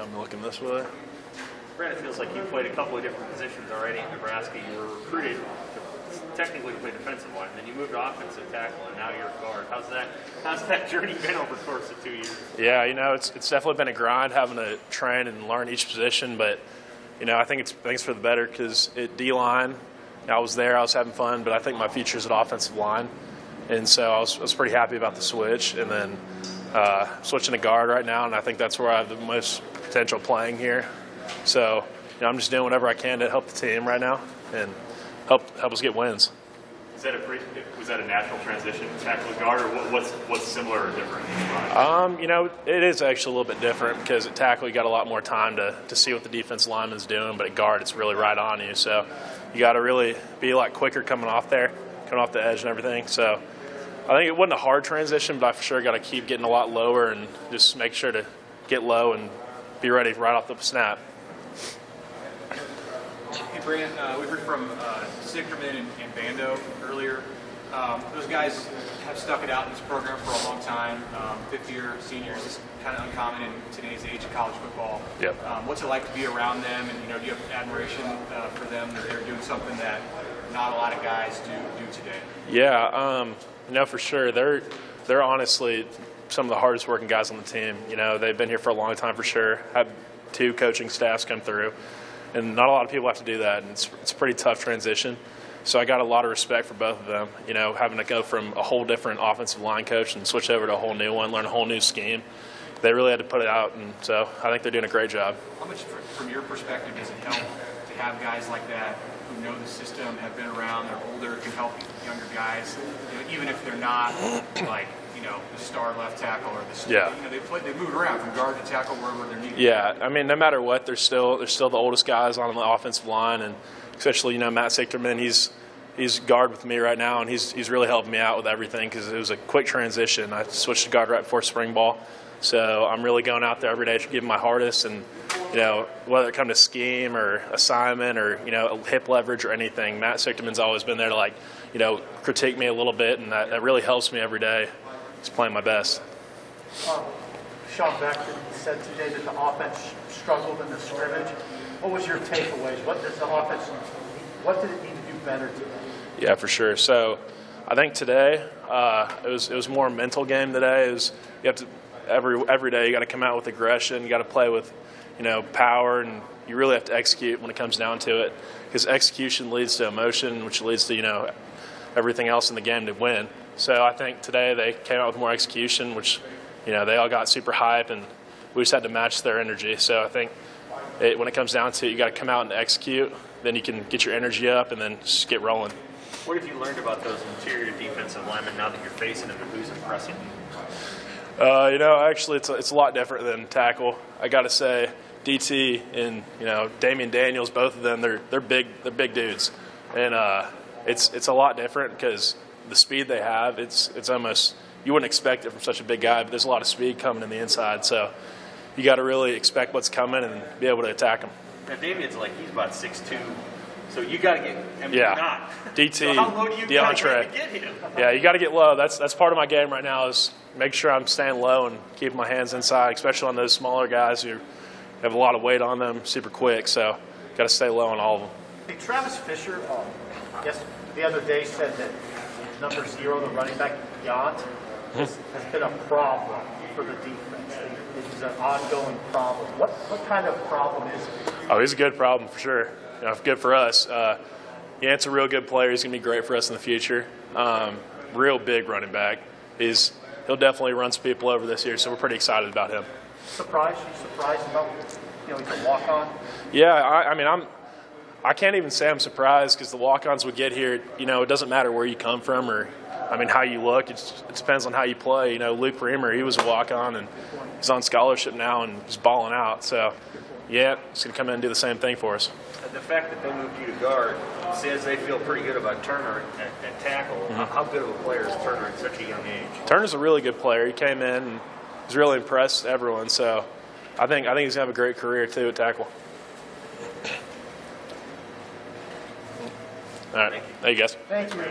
I'm looking this way. Brant, it feels like you played a couple of different positions already in Nebraska. You were recruited technically to play defensive line, then you moved to offensive tackle, and now you're a guard. How's that journey been over the course of 2 years? Yeah, it's definitely been a grind having to train and learn each position, but I think it's for the better because at D-line, I was there, I was having fun, but I think my future is at offensive line, and so I was pretty happy about the switch, and then switching to guard right now, and I think that's where I have the most potential playing here. So I'm just doing whatever I can to help the team right now and help us get wins. Was that a natural transition, tackle to guard, or what's similar or different? It is actually a little bit different because at tackle you got a lot more time to see what the defense lineman's doing, but at guard it's really right on you. So you got to really be a lot quicker coming off the edge and everything. So I think it wasn't a hard transition, but I for sure got to keep getting a lot lower and just make sure to get low and be ready right off the snap. Hey, Brant, we heard from Sichterman and Bando earlier. Those guys have stuck it out in this program for a long time. Fifth-year seniors is kind of uncommon in today's age of college football. Yep. What's it like to be around them, and do you have admiration for them that they're doing something that not a lot of guys do today? Yeah, for sure. They're honestly some of the hardest working guys on the team. They've been here for a long time for sure. Had 2 coaching staffs come through, and not a lot of people have to do that, and it's a pretty tough transition. So I got a lot of respect for both of them, having to go from a whole different offensive line coach and switch over to a whole new one, learn a whole new scheme. They really had to put it out, and so I think they're doing a great job. How much, from your perspective, does it help to have guys like that who know the system, have been around, they're older, can help younger guys, even if they're not like, the star left tackle or the star, they move around from guard to tackle wherever they're needed. Yeah, I mean, no matter what, they're still the oldest guys on the offensive line, and especially Matt Sichterman, he's guard with me right now, and he's really helping me out with everything because it was a quick transition. I switched to guard right before spring ball, so I'm really going out there every day to give my hardest, and whether it come to scheme or assignment or hip leverage or anything, Matt Sichterman's always been there to critique me a little bit, and that really helps me every day. Just playing my best. Sean Beckton said today that the offense struggled in the scrimmage. What was your takeaways? What did it need to do better today? Yeah, for sure. So I think today it was more a mental game today. You have to every day you got to come out with aggression. You got to play with power, and you really have to execute when it comes down to it, because execution leads to emotion, which leads to everything else in the game to win. So I think today they came out with more execution, which they all got super hype, and we just had to match their energy. So I think when it comes down to it, you got to come out and execute. Then you can get your energy up and then just get rolling. What have you learned about those interior defensive linemen now that you're facing them, and who's impressing you? Actually, it's a lot different than tackle. I got to say, DT and Damian Daniels, both of them, they're big dudes, and it's a lot different because the speed they have, it's almost, you wouldn't expect it from such a big guy, but there's a lot of speed coming in the inside, so you got to really expect what's coming and be able to attack him. Now Damian's he's about 6'2", so you got to get. You're not. DT, so how low do you DeAndre. get him? Yeah, you got to get low. That's part of my game right now, is make sure I'm staying low and keeping my hands inside, especially on those smaller guys who have a lot of weight on them, super quick. So got to stay low on all of them. Hey, Travis Fisher, I guess the other day said that number 0, the running back, Yant, has been a problem for the defense. It's an ongoing problem. What kind of problem is it? Oh, he's a good problem for sure. Good for us. Yant's a real good player. He's going to be great for us in the future. Real big running back. He'll definitely run some people over this year, so we're pretty excited about him. Surprised about he can walk on? Yeah, I can't even say I'm surprised, because the walk-ons we get here, it doesn't matter where you come from or, how you look. It depends on how you play. Luke Reamer, he was a walk-on, and he's on scholarship now and he's balling out. So, yeah, he's going to come in and do the same thing for us. The fact that they moved you to guard says they feel pretty good about Turner at tackle. Mm-hmm. How good of a player is Turner at such a young age? Turner's a really good player. He came in and he's really impressed everyone. So I think he's going to have a great career, too, at tackle. All right. Thank you guys. Thank you.